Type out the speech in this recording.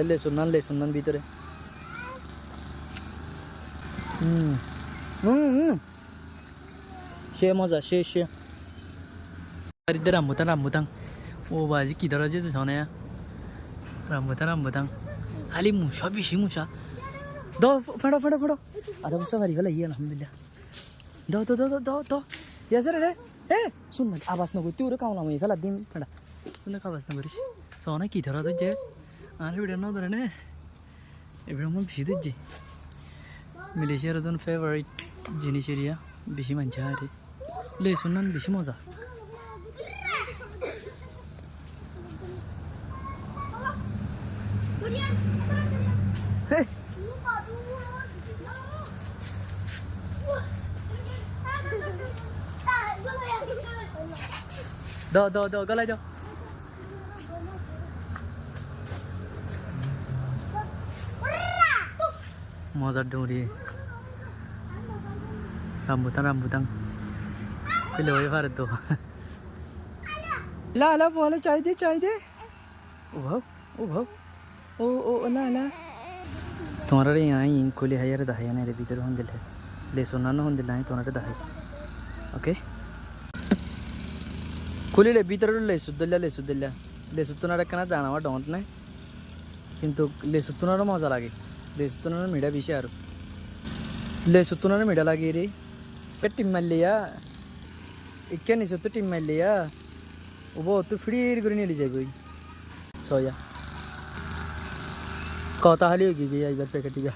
লেসুন নান ভিতরে সে মজা সে বাড়িতে রামবুতাং ও বাজি কি ধরা যেতে শোনে রামবুতাং খালি মুসা বেশি মুসা দাও ফেড়ো আধা বছর বাড়ি ফেলা ইয়ে আলহামদুলিল্লাহ দাও ইয়াসে রে শুন না আবাস না তুই ওরে কামলাম ফেলা দিন ফেড়া শুনে আবাস না করিস শোনে কি ধরা তুই যে আর ভিডিও না ধরে নে এবার আমার বেশি দিচ্ছি মালয়েশিয়ার একজন ফেভারিট জিনিস এরিয়া বেশি মানছে আরে লেসুন নান বেশি মজা দাও গলায় দাও মজার ডৌরি রামবুতাং পেলে ওই পারে তো লা বলে চাই দে ও ভাও ও লা তোমার यहाँ खोले है यार दहाई ना रे भीतर हों दिल है ले सुनना ना हों दिल नहीं तुम्हारे दहाई ओके खोले ले भीतर ले सुद्दल्या रखना दाना वा डोंट नहीं किंतु ले सुत्तुनार मजा लागे ले सुत्तुनार मिडा बेশি আর ले सुत्तुनार मिडा लागे रे पे टीम मारलिया इक्के नहीं सुत्तु टीम मारलिया वो तो फ्रीर করে নিয়ে যাবে সোয়া কথা হালি হয়ে গিয়ে এইবার প্যাকেটিয়া